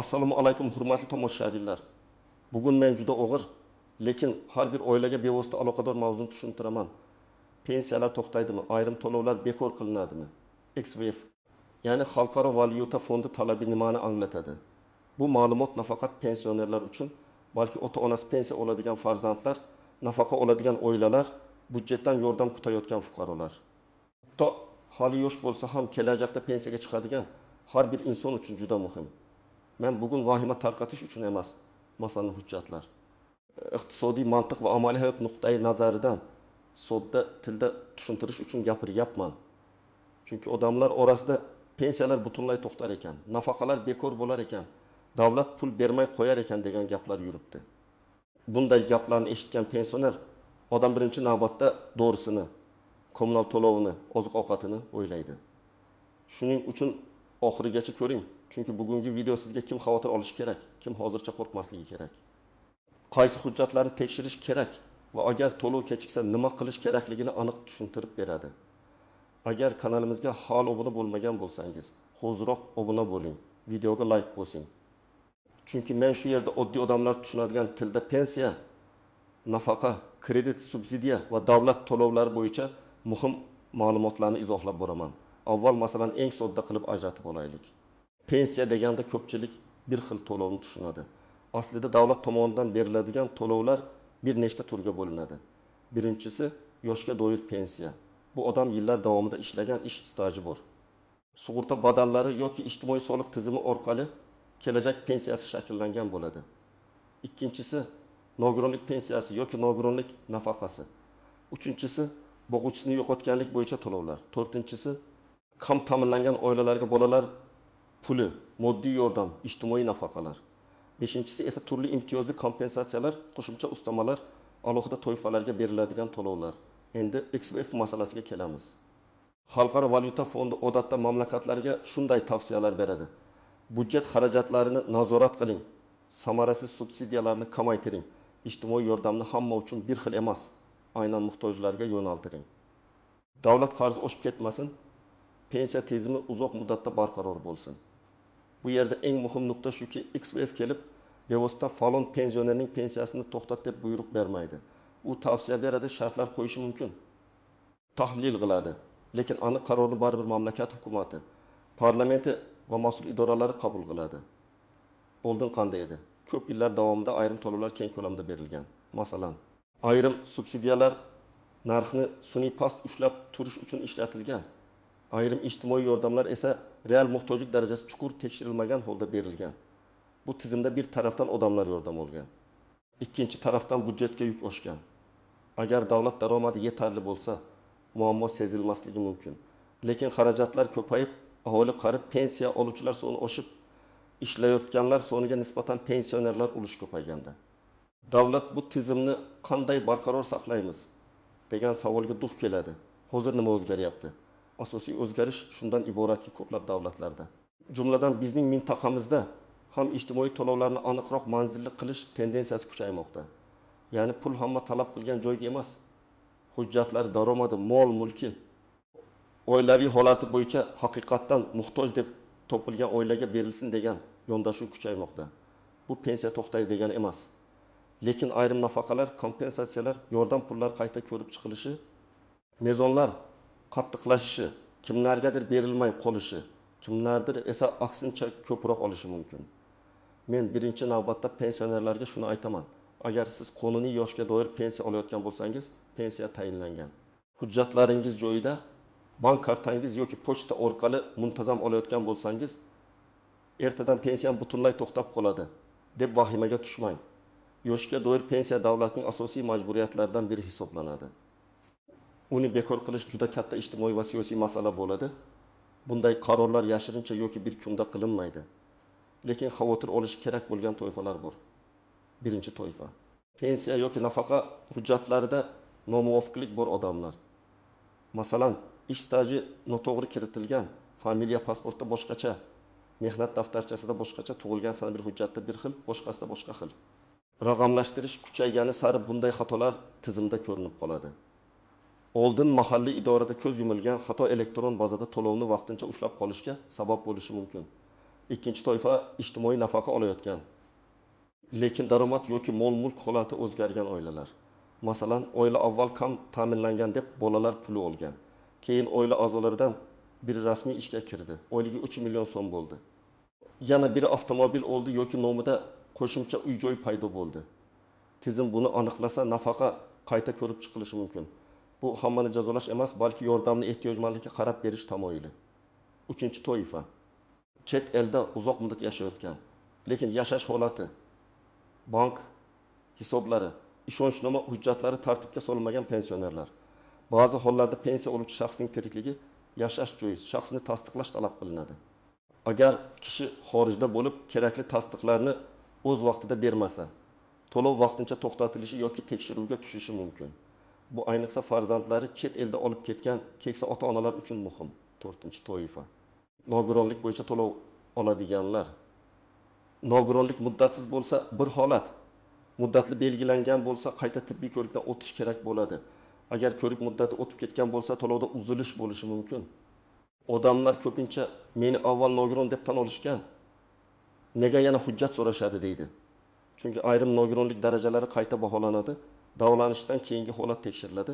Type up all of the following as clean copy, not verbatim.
Assalomu alaykum hurmatli tomoshabinlar. Bugun men juda og'ir, lekin har bir oilaga bevosita aloqador mavzuni tushuntiraman. Pensiyalar to'xtaydimi? Ayrim to'lovlar bekor qilinadimi? XVF, ya'ni Xalqaro valyuta fondi talabi nimani anglatadi? Bu ma'lumot nafaqat pensionerlar uchun, balki ota-onasi pensiya oladigan farzandlar, nafaqa oladigan oilalar, budjetdan yordam kutayotgan fuqarolar. Hatto hali yosh bo'lsa ham kelajakda pensiyaga chiqadigan har bir inson uchun juda muhim. Men bugun vahima tarqatish uchun emas, masalan hujjatlar, iqtisodiy mantiq va amaliy hayot nuqtai nazaridan sodda tilda tushuntirish uchun gapiryapman. Chunki odamlar orasida pensiyalar butunlay to'xtar ekan, nafaqalar bekor bo'lar ekan, davlat pul bermay qo'yar ekan degan gaplar yuribdi. Bunday gaplarni eshitgan pensioner odam birinchi navbatda doğrusini, kommunal to'lovini, oziq-ovqatini o'ylaydi. Shuning uchun oxirigacha ko'ring. Chunki bugungi video sizga kim xavotir olishi kerak, kim hozircha qo'rqmasligi kerak. Qaysi hujjatlarni tekshirish kerak va agar to'lov kechiksa nima qilish kerakligini aniq tushuntirib beradi. Agar kanalimizga hali obuna bo'lmagan bo'lsangiz, hoziroq obuna bo'ling, videoga like bosing. Chunki men shu yerda oddiy odamlar tushunadigan tilda pensiya, nafaqa, kredit, subsidiya va davlat to'lovlari bo'yicha muhim ma'lumotlarni izohlab boraman. Avval masalan eng sodda qilib ajratib olaylik. Pensiya deganda ko'pchilik bir xil to'lovni tushunadi. Aslida davlat tomonidan beriladigan to'lovlar bir nechta turga bo'linadi. Birinchisi yoshga doir pensiya. Bu odam yillar davomida ishlagan ish staji bor. Sug'urta badallari yoki ijtimoiy soliq tizimi orqali kelajak pensiyasi shakllangan bo'ladi. Ikkinchisi nogironlik pensiyasi yoki nogironlik nafaqasi. Uchinchisi boquvchisini yo'qotganlik bo'yicha to'lovlar. To'rtinchisi kam ta'minlangan oilalarga bolalar puli, moddiy yordam, ijtimoiy nafaqalar. Beshinchisi esa turli imtiyozli kompensatsiyalar, qo'shimcha ustamalar, alohida toifalarga beriladigan to'lovlar. Endi XVF masalasiga kelamiz. Xalqaro valyuta fondi odatda mamlakatlarga shunday tavsiyalar beradi. Budjet xarajatlarini nazorat qiling, samarasiz subsidiyalarni kamaytiring, ijtimoiy yordamni hamma uchun bir xil emas, aynan muhtojlarga yo'naltiring. Davlat qarzi oshib ketmasin, pensiya tizimi uzoq muddatda barqaror bo'lsin. Bu yerda eng muhim nuqta shuki, XVF kelib, bevosita falon pensionerning pensiyasini to'xtat deb buyruq bermaydi. U tavsiya beradi, shartlar qo'yishi mumkin. Tahlil qiladi, lekin aniq qarorni baribir mamlakat hukumati, parlamenti va mas'ul idoralari qabul qiladi. Oldin qanday edi? Ko'p yillar davomida ayrim to'lovlar keng ko'lamda berilgan. Masalan, ayrim subsidiyalar narxni sun'iy past ushlab turish uchun ishlatilgan. Ayrim ijtimoiy yordamlar esa real muhtojlik darajasi chuqur tekshirilmagan holda berilgan. Bu tizimda bir tarafdan odamlar yordam olgan, ikkinchi tarafdan budjetga yuk oshgan. Agar davlat daromadi yetarli bo'lsa, muammo sezilmasligi mumkin. Lekin xarajatlar ko'payib, aholi qarib, pensiya oluvchilar soni oshib, ishlayotganlar soniga nisbatan pensionerlar ulushi ko'payganda, davlat bu tizimni qanday barqaror saqlaymiz degan savolga duch keladi. Hozir nima o'zgaryapti? Asosiy o'zgarish shundan iboratki, ko'plab davlatlarda, jumladan bizning mintaqamizda ham ijtimoiy to'lovlarni aniqroq manzilli qilish tendensiyasi kuchaymoqda. Ya'ni pul hamma talab qilgan joyga emas, hujjatlar, daromadi, mol, mulki, oilaviy holati bo'yicha haqiqatdan muhtoj deb topilgan oilaga berilsin degan yondashuv kuchaymoqda. Bu pensiya to'xtaydi degani emas. Lekin ayrim nafaqalar, kompensatsiyalar, yordam pullari qayta ko'rib chiqilishi, mezonlar qattiqlashishi, kimlargadir berilmay qolishi, kimlardir esa aksincha ko'proq olishi mumkin. Men birinchi navbatda pensionerlarga shuni aytaman. Agar siz qonuniy yoshga doir pensiya olayotgan bo'lsangiz, pensiya tayinlangan. Hujjatlaringiz joyida, bank kartangiz yoki pochta orqali muntazam olayotgan bo'lsangiz, ertadan pensiyam butunlay to'xtab qoladi deb vahimaga tushmang. Yoshga doir pensiya davlatning asosiy majburiyatlaridan biri hisoblanadi. Uni bekor qilish juda katta ijtimoiy va siyosiy masala bo'ladi. Bunday qarorlar yashirincha yoki bir kunda qilinmaydi. Lekin xavotir olish kerak bo'lgan toifalar bor. Birinchi toifa, pensiya yoki nafaqa hujjatlarida nomuvofiqlik bor odamlar. Masalan, ish staji noto'g'ri kiritilgan, familiya pasportda boshqacha, mehnat daftarchasida boshqacha, tug'ilgan sana bir hujjatda bir xil, boshqasida boshqa xil. Raqamlashtirish kuchaygani sari bunday xatolar tizimda ko'rinib qoladi. Oldin mahalliy idorada ko'z yumilgan xato elektron bazada to'lovni vaqtincha ushlab qolishga sabab bo'lishi mumkin. Ikkinchi toifa ijtimoiy nafaqa olayotgan, lekin daromad yoki mol-mulk holati o'zgargan oilalar. Masalan, oila avval kam ta'minlangan deb bolalar puli olgan. Keyin oila a'zolaridan biri rasmiy ishga kirdi. Oyligi 3 million so'm bo'ldi. Yana biri avtomobil oldi yoki nomida qo'shimcha uy-joy paydo bo'ldi. Tizim buni aniqlasa, nafaqa qayta ko'rib chiqilishi mumkin. Bu hammani jazolash emas, balki yordamni ehtiyojmandlikka qarab berish tamoyili. Uchinchi toifa chet elda uzoq muddat yashayotgan, lekin yashash holati, bank hisoblari, ishonchnoma hujjatlari tartibga solinmagan pensionerlar. Ba'zi hollarda pensiya oluvchi shaxsning tirikligi, yashash joyi, shaxsni tasdiqlash talab qilinadi. Agar kishi xorijda bo'lib, kerakli tasdiqlarni o'z vaqtida bermasa, to'lov vaqtincha to'xtatilishi yoki tekshiruvga tushishi mumkin. Bu ayniqsa farzandlari chet elda olib ketgan keksa ota-onalar uchun muhim. 4-toifa. Nogironlik bo'yicha to'lov oladiganlar. Nogironlik muddatsiz bo'lsa bir holat, muddatli belgilangan bo'lsa qayta tibbiy ko'rikdan o'tish kerak bo'ladi. Agar ko'rik muddati o'tib ketgan bo'lsa, to'lovda uzilish bo'lishi mumkin. Odamlar ko'pincha meni avval nogiron deb tan olishgan, nega yana hujjat so'rashadi deydi. Chunki ayrim nogironlik darajalari qayta baholanadi, davolanishdan keyingi holat tekshiriladi,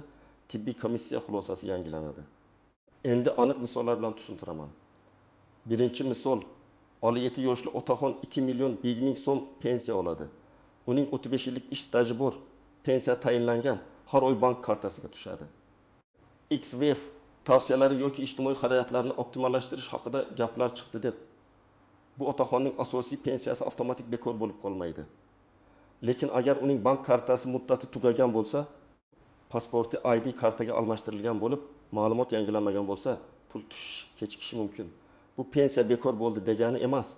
tibbiy komissiya xulosasi yangilanadi. Endi aniq misollar bilan tushuntiraman. Birinchi misol, 67 yoshli otaxon 2 million 100 ming so'm pensiya oladi. Uning 35 yillik ish staji bor, pensiya tayinlangan, har oy bank kartasiga tushadi. XVF tavsiyalari yoki ijtimoiy xarajatlarni optimallashtirish haqida gaplar chiqdi deb. Bu otaxonning asosiy pensiyasi avtomatik bekor bo'lib qolmaydi. Lekin agar uning bank kartasi muddati tugagan bo'lsa, pasporti ID kartaga almashtirilgan bo'lib, ma'lumot yangilanmagan bo'lsa, pul tushish kechikishi mumkin. Bu pensiya bekor bo'ldi degani emas,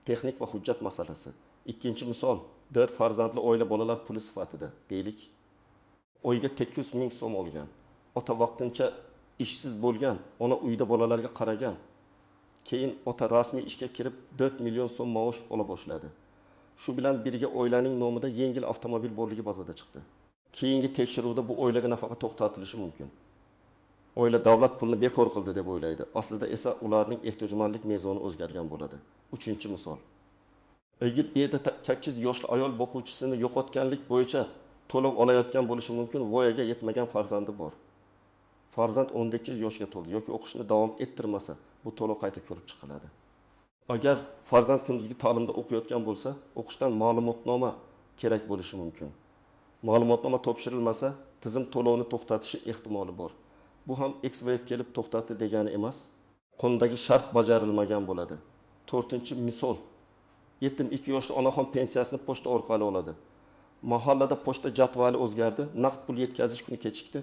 texnik va hujjat masalasi. Ikkinchi misol, 4 farzandli oila bolalar puli sifatida, deylik. Oyga 800 ming so'm olgan. Ota vaqtincha ishsiz bo'lgan, ona uyda bolalarga qaragan. Keyin ota rasmiy ishga kirib 4 million so'm maosh ola boshladi. Shu bilan birga oilaning nomida yengil avtomobil borligi bazada chiqdi. Keyingi tekshiruvda bu oilaga nafaqa to'xtatilishi mumkin. Oila davlat pulini bekor qildi deb o'ylaydi. Aslida esa ularning ehtiyojmandlik mezoni o'zgargan bo'ladi. Uchinchi misol. Yigit yerda 8 yoshli ayol boquvchisini yo'qotganlik bo'yicha to'lov olayotgan bo'lishi mumkin, voyaga yetmagan farzandi bor. Farzand 18 yoshga to'ldi yoki o'qishni davom ettirmasa, bu to'lov qayta ko'rib chiqiladi. Agar farzand kunduzgi ta'limda o'qiyotgan bo'lsa, o'qishdan ma'lumotnoma kerak bo'lishi mumkin. Ma'lumotnoma topshirilmasa, tizim to'lovni to'xtatishi ehtimoli bor. Bu ham XVF kelib to'xtatdi degani emas, qonundagi shart bajarilmagan bo'ladi. 4-misol. Yetim 2 yoshli onaxon pensiyasini pochta orqali oladi. Mahallada pochta jadvali o'zgardi, naqd pul yetkazish kuni kechikdi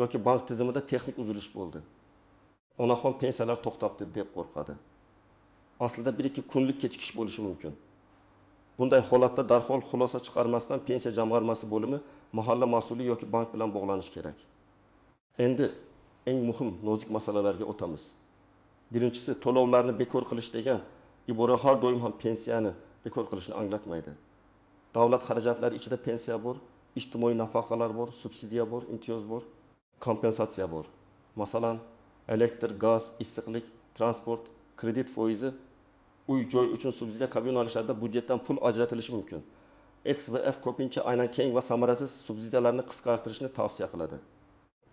yoki bank tizimida texnik uzilish bo'ldi. Onaxon pensiyalar to'xtabdi deb qo'rqadi. Aslida 1-2 kunlik kechikish bo'lishi mumkin. Bunday holatda darhol xulosa chiqarmasdan pensiya jamg'armasi bo'limi mahalla mas'uli yoki bank bilan bog'lanish kerak. Endi eng muhim nozik masalalarga o'tamiz. Birinchisi, to'lovlarni bekor qilish degan ibora har doim ham pensiyani bekor qilishni anglatmaydi. Davlat xarajatlari ichida pensiya bor, ijtimoiy nafaqalar bor, subsidiya bor, imtiyoz bor, kompensatsiya bor. Masalan, elektr, gaz, issiqlik, transport, kredit foizi, uy-joy uchun subsidiya kabi yo'nalishlarda budjetdan pul ajratilishi mumkin. XVF ko'pincha aynan keng va samarasiz subsidiyalarni qisqartirishni tavsiya qiladi.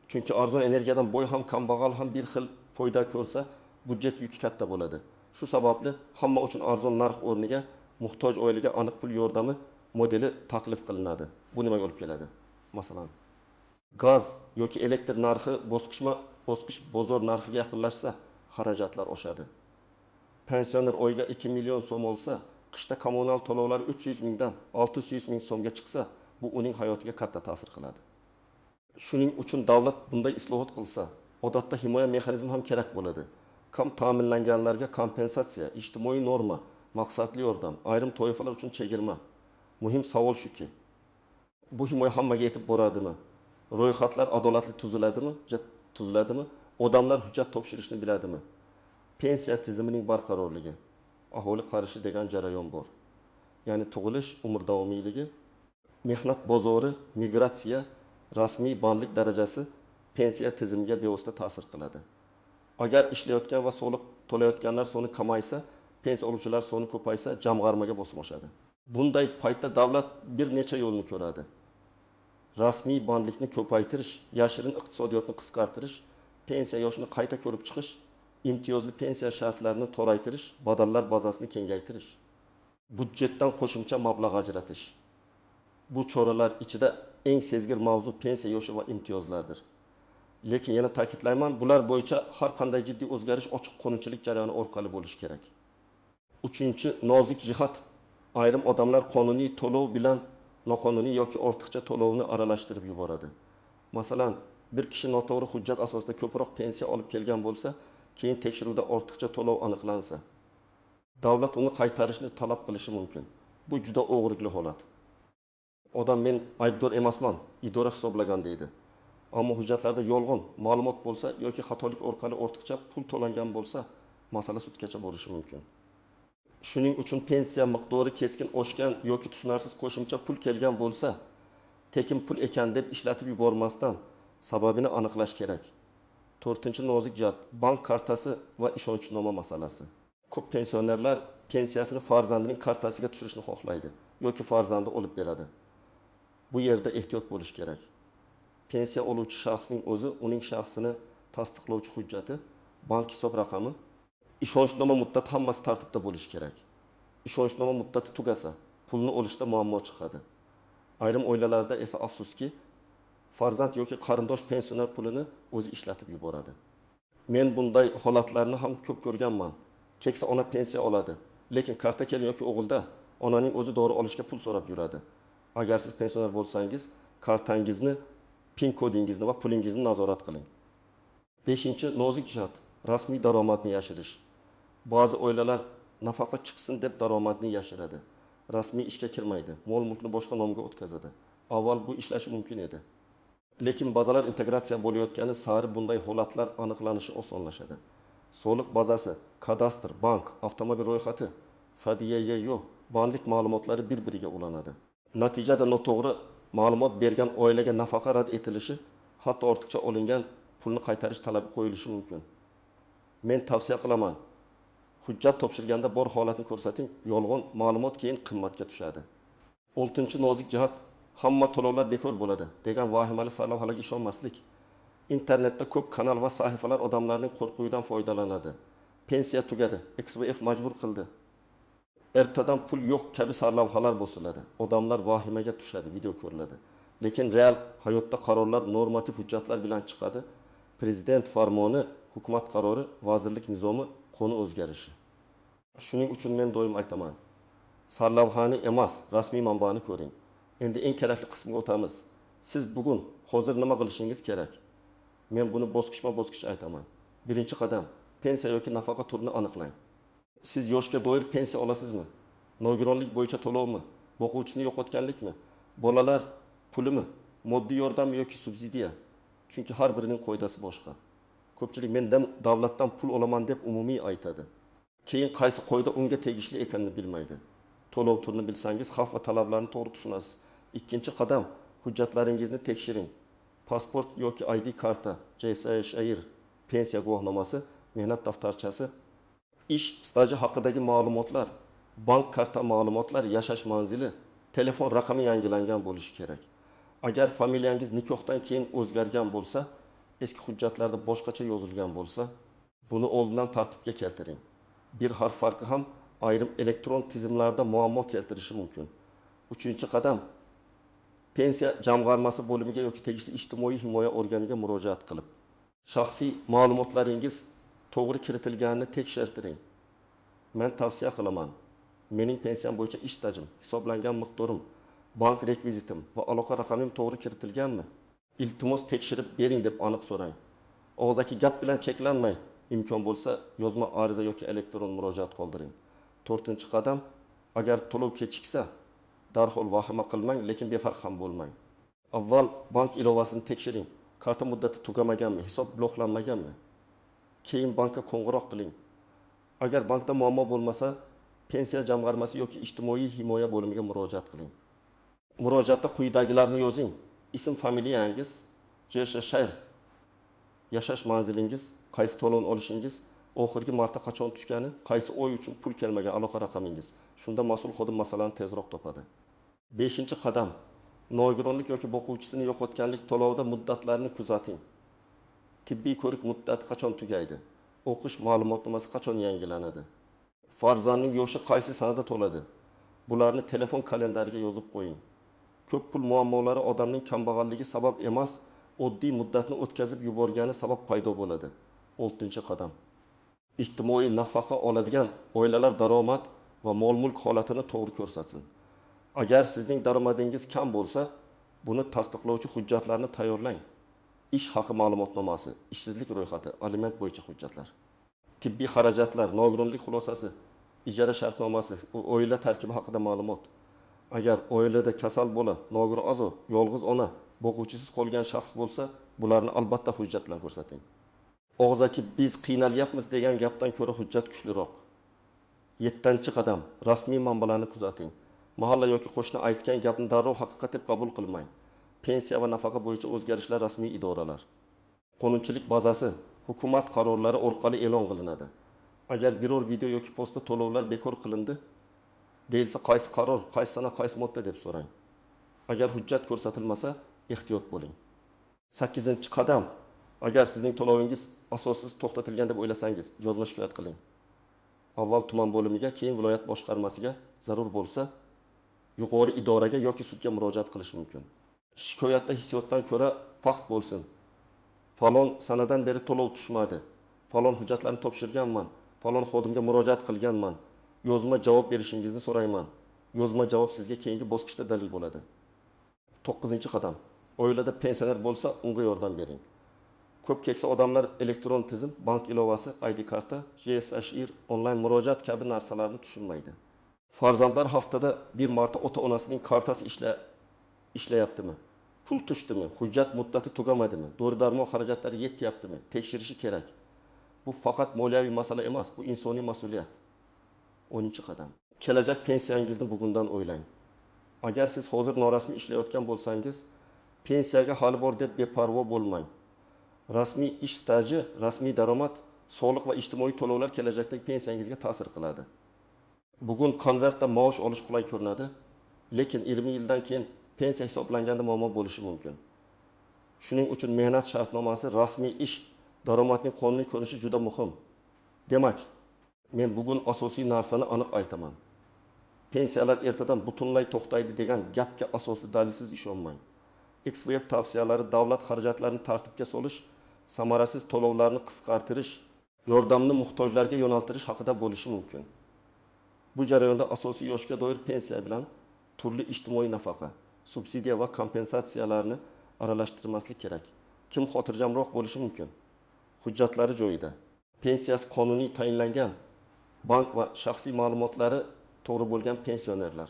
Chunki arzon energiyadan boy ham kambag'al ham bir xil foyda ko'rsa, budjet yuki katta bo'ladi. Shu sababli hamma uchun arzon narx o'rniga muhtoj oilaga aniq pul yordami modeli taklif qilinadi. Bu nimaga olib keladi? Masalan, gaz yoki elektr narxi bosqich bozor narxiga yaqinlashsa, xarajatlar oshadi. Pensioner oyga 2 million so'm olsa, qishda kommunal to'lovlar 300 mingdan 600 ming so'mga chiqsa, bu uning hayotiga katta ta'sir qiladi. Shuning uchun davlat bunday islohot qilsa, odatda himoya mexanizmi ham kerak bo'ladi. Kam ta'minlanganlarga kompensatsiya, ijtimoiy norma, maqsadli yordam, ayrim toifalar uchun chegirma. Muhim savol shuki, bu himoya hammaga yetib boradimi? Ro'yxatlar adolatli tuziladimi? Odamlar hujjat topshirishni biladimi? Pensiya tizimining barqarorligi, aholi qarishi degan jarayon bor. Ya'ni tug'ilish umr davomiyligi, mehnat bozori, migratsiya, rasmiy bandlik darajasi pensiya tizimiga bevosita ta'sir qiladi. Agar ishlayotgan va soliq to'layotganlar soni kamaysa, pensiya oluvchilar soni ko'paysa, jamg'armaga bosim oshadi. Bunday paytda davlat bir necha yo'lni ko'radi. Rasmiy bandlikni ko'paytirish, yashirin iqtisodiyotni qisqartirish, pensiya yoshini qayta ko'rib chiqish, imtiyozli pensiya shartlarini toraytirish, badallar bazasini kengaytirish, budjetdan qo'shimcha mablag' ajratish. Bu choralar ichida eng sezgir mavzu pensiya yoshi va imtiyozlardir. Lekin yana ta'kidlayman, bular bo'yicha har qanday jiddiy o'zgarish ochiq qonunchilik jarayoni orqali bo'lishi kerak. Uchinchi nozik jihat, ayrim odamlar qonuniy to'lov bilan noqonuniy yoki ortiqcha to'lovni aralashtirib yuboradi. Masalan, bir kishi noto'g'ri hujjat asosida ko'proq pensiya olib kelgan bo'lsa, keyin tekshiruvda ortiqcha to'lov aniqlansa, davlat uni qaytarishni talab qilishi mumkin. Bu juda o'g'rilik holat. Odam men aybdor emasman, idora hisoblagan deydi. Ammo hujjatlarda yolg'on ma'lumot bo'lsa yoki xatolik orqali ortiqcha pul to'langan bo'lsa, masala sudgacha borishi mumkin. Shuning uchun pensiya miqdori keskin oshgan yoki tushunarsiz qo'shimcha pul kelgan bo'lsa, tekin pul ekan deb ishlatib yubormasdan sababini aniqlash kerak. 4-nozik jihat, bank kartasi va ishonchnoma masalasi. Ko'p pensionerlar pensiyasini farzandining kartasiga tushirishni xohlaydi yoki farzandi olib beradi. Bu yerda ehtiyot bo'lish kerak. Pensiya oluvchi shaxsning o'zi uning shaxsini tasdiqlovchi hujjati, bank hisob raqami, ishonchnoma muddati hammasi tartibda bo'lishi kerak. Ishonchnoma muddati tugasa, pulni olishda muammo chiqadi. Ayrim oilalarda esa afsuski, farzand yoki qarindosh pensioner pulini o'zi ishlatib yuboradi. Men bunday holatlarni ham ko'p ko'rganman. Keksa ona pensiya oladi, lekin karta kelin yoki o'g'ilda onaning o'zi dori olishga pul so'rab yuradi. Agar siz pensioner bo'lsangiz, kartangizni, PIN kodingizni va pulingizni nazorat qiling. 5-nozik jihat, rasmiy daromadni yashirish. Ba'zi oilalar nafaqa chiqsin deb daromadni yashiradi. Rasmiy ishga kirmaydi, mol-mulkni boshqa nomga o'tkazadi. Avval bu ishlashi mumkin edi. Lekin bazalar integratsiya bo'layotgani sari bunday holatlar aniqlanishi osonlashadi. Soliq bazasi, kadastr, bank, avtomobil ro'yxati, FDYYO, bandlik ma'lumotlari bir-biriga ulanadi. Natijada noto'g'ri ma'lumot bergan oilaga nafaqa rad etilishi, hatto ortiqcha olingan pulni qaytarish talabi qo'yilishi mumkin. Men tavsiya qilaman. Hujjat topshirganda bor holatni ko'rsating, yolg'on ma'lumot keyin qimmatga tushadi. 6-nozik jihat, hamma to'lovlar bekor bo'ladi degan vahimali sarlavhalarga ishonmaslik. Internetda ko'p kanal va sahifalar odamlarning qo'rquvidan foydalanadi. Pensiya tugadi, XVF majbur qildi, ertadan pul yo'q kabi sarlavhalar bosiladi. Odamlar vahimaga tushadi, video ko'riladi. Lekin real hayotda qarorlar normativ hujjatlar bilan chiqadi. Prezident farmoni, hukumat qarori, vazirlik nizomi, qonun o'zgarishi. Shuning uchun men doim aytaman. Sarlavhani emas, rasmiy manbani ko'ring. Endi eng kerakli qismga o'tamiz. Siz bugun hozir nima qilishingiz kerak? Men buni bosqichma-bosqich aytaman. Birinchi qadam, pensiya yoki nafaqa turini aniqlang. Siz yoshga doir pensiya olasizmi? Nogironlik bo'yicha to'lovmi? Boquvchisini yo'qotganlikmi? Bolalar pulimi? Moddiy yordammi yoki subsidiya? Chunki har birining qoidasi boshqa. Ko'pchilik mendan davlatdan pul olaman deb umumiy aytadi. Keyin qaysi qoida unga tegishli ekanini bilmaydi. To'lov turini bilsangiz, xavf va talablarni to'g'ri tushunasiz. Ikkinchi qadam, hujjatlaringizni tekshiring. Pasport yoki ID karta, JSHIR, pensiya guvohnomasi, mehnat daftarchasi, ish staji haqidagi ma'lumotlar, bank karta ma'lumotlari, yashash manzili, telefon raqami yangilangan bo'lishi kerak. Agar familiyangiz nikohdan keyin o'zgargan bo'lsa, eski hujjatlarda boshqacha yozilgan bo'lsa, buni oldindan tartibga keltiring. Bir harf farqi ham ayrim elektron tizimlarda muammo keltirishi mumkin. 3-qadam, pensiya jamg'armasi bo'limiga yoki tegishli ijtimoiy himoya organiga murojaat qilib, shaxsiy ma'lumotlaringiz to'g'ri kiritilganini tekshirtiring. Men tavsiya qilaman. Mening pensiyam bo'yicha ish stajim, hisoblangan miqdorim, bank rekvizitim va aloqa raqamim to'g'ri kiritilganmi? Iltimos tekshirib bering deb aniq so'rang. Og'zaki gap bilan cheklanmay, imkon bo'lsa yozma ariza yoki elektron murojaat qoldiring. 4-qadam, agar to'lov kechiksa, darhol vahima qilmang, lekin befarq ham bo'lmang. Avval bank ilovasini tekshiring. Karta muddati tugamaganmi, hisob bloklanmaganmi? Keyin bankka qo'ng'iroq qiling. Agar bankda muammo bo'lmasa, pensiya jamg'armasi yoki ijtimoiy himoya bo'limiga murojaat qiling. Murojaatda quyidagilarni yozing. Ism, familiyangiz, JSHIR, yashash manzilingiz, qaysi to'lovni olishingiz, oxirgi marta qachon tushgani, qaysi oy uchun pul kelmagan aloqa raqamingiz. Shunda mas'ul xodim masalani tezroq topadi. 5-qadam. Nogironlik yoki boquvchisini yo'qotganlik to'lovida muddatlarini kuzating. Tibbiy ko'rik muddati qachon tugaydi? O'qish ma'lumotnomasi qachon yangilanadi? Farzandning yoshi qaysi sanada to'ladi? Bularni telefon kalendariga yozib qo'ying. Ko'p pul muammolari odamning kambag'alligi sabab emas, oddiy muddatni o'tkazib yuborgani sabab paydo bo'ladi. 6-qadam. Ijtimoiy nafaqa oladigan oilalar daromad va mol-mulk holatini to'g'ri ko'rsatsin. Agar sizning daromadingiz kam bo'lsa, buni tasdiqlovchi hujjatlarni tayyorlang. Ish haqi ma'lumotnomasi, ishsizlik ro'yxati, aliment bo'yicha hujjatlar. Tibbiy xarajatlar, nogironlik xulosasi, ijara shartnomasi, oila tarkibi haqida ma'lumot. Agar oilada kasal bola, nogiron a'zo, yolg'iz ona, boquvchisiz qolgan shaxs bo'lsa, bularni albatta hujjat bilan ko'rsating. Og'zaki biz qiynalyapmiz degan gapdan ko'ra hujjat kuchliroq. 7-qadam. Rasmiy manbalarni kuzating. Mahalla yoki qo'shni aytgan gapni darrov haqiqat deb qabul qilmang. Pensiya va nafaqa bo'yicha o'zgarishlar rasmiy idoralar. Qonunchilik bazasi hukumat qarorlari orqali e'lon qilinadi. Agar biror video yoki postda to'lovlar bekor qilindi, deyilsa qaysi qaror, qaysi sana, qaysi modda deb so'rang. Agar hujjat ko'rsatilmasa, ehtiyot bo'ling. 8-qadam. Agar sizning to'lovingiz asossiz to'xtatilgan deb o'ylasangiz, yozma shikoyat qiling. Avval tuman bo'limiga, keyin viloyat boshqarmasiga, zarur bo'lsa, yuqori idoraga yoki sudga murojaat qilish mumkin. Shikoyatda hissiyotdan ko'ra fakt bo'lsin. Falon sanadan beri to'lov tushmadi. Falon hujjatlarni topshirganman. Falon xodimga murojaat qilganman. Yozma javob berishingizni so'rayman. Yozma javob sizga keyingi bosqichda dalil bo'ladi. 9-qadam. Oilada pensioner bo'lsa, unga yordam bering. Ko'p keksa odamlar elektron tizim, bank ilovasi, ID karta, GSHIR, onlayn murojaat kabi narsalarni tushunmaydi. Farzandlar haftada bir marta ota-onasining kartasi ishlayaptimi? Pul tushdimi? Hujjat muddati tugamadimi? Dori-darmon xarajatlari yetyaptimi? Tekshirishi kerak. Bu faqat moliyaviy masala emas, bu insoniy mas'uliyat. 10-qadam. Kelajak pensiyangizni bugundan o'ylang. Agar siz hozir norasmiy ishlayotgan bo'lsangiz, pensiyaga hali bor deb beparvo bo'lmang. Rasmiy ish staji, rasmiy daromad, soliq va ijtimoiy to'lovlar kelajakdagi pensiyangizga ta'sir qiladi. Bugun konvertda maosh olish qulay ko'rinadi, lekin 20 yildan keyin pensiya hisoblanganda muammo bo'lishi mumkin. Shuning uchun mehnat shartnomasi, rasmiy ish, daromadning qonuniy ko'rinishi juda muhim. Demak, men bugun asosiy narsani aniq aytaman. Pensiyalar ertadan butunlay to'xtaydi degan gapga asosli dalilsiz ishonmang. XWeb tavsiyalari davlat xarajatlarini tartibga solish, samarasiz to'lovlarni qisqartirish, yordamni muhtojlarga yo'naltirish haqida bo'lishi mumkin. Bu jarayonda asosiy yoshga doir pensiya bilan turli ijtimoiy nafaqa, subsidiya va kompensatsiyalarni aralashtirmaslik kerak. Kim xotirjamroq bo'lishi mumkin? Hujjatlari joyida. Pensiyasi qonuniy tayinlangan, bank va shaxsiy ma'lumotlari to'g'ri bo'lgan pensionerlar.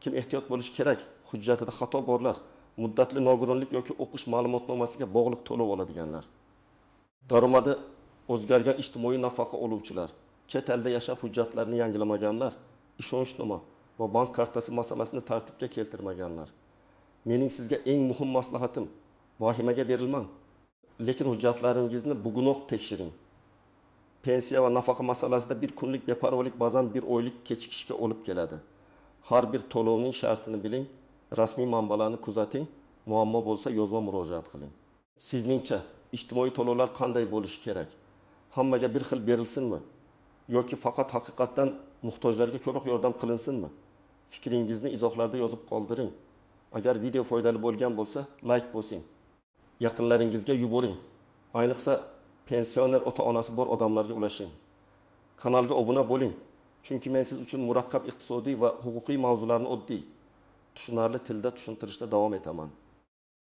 Kim ehtiyot bo'lishi kerak? Hujjatida xato borlar. Muddatli nogironlik yoki o'qish ma'lumotnomasiga bog'liq to'lov oladiganlar. Daromadi o'zgargan ijtimoiy nafaqa oluvchilar, chet elda yashab hujjatlarini yangilamaganlar, ishonchnoma va bank kartasi masalasini tartibga keltirmaganlar. Mening sizga eng muhim maslahatim, vahimaga berilmang, lekin hujjatlaringizni bugunoq tekshiring. Pensiya va nafaqa masalasida bir kunlik beparvolik ba'zan bir oylik kechikishga olib keladi. Har bir to'lovning shartini biling. Rasmiy manbalarni kuzating, muammo bo'lsa yozma murojaat qiling. Sizningcha ijtimoiy to'lovlar qanday bo'lishi kerak? Hammaga bir xil berilsinmi yoki faqat haqiqatdan muhtojlarga ko'proq yordam qilinsinmi? Fikringizni izohlarda yozib qoldiring. Agar video foydali bo'lgan bo'lsa, like bosing. Yaqinlaringizga yuboring. Ayniqsa pensioner ota-onasi bor odamlarga ulashing. Kanalga obuna bo'ling, chunki men siz uchun murakkab iqtisodiy va huquqiy mavzularni oddiy, tushunarli tilda tushuntirishda davom etaman.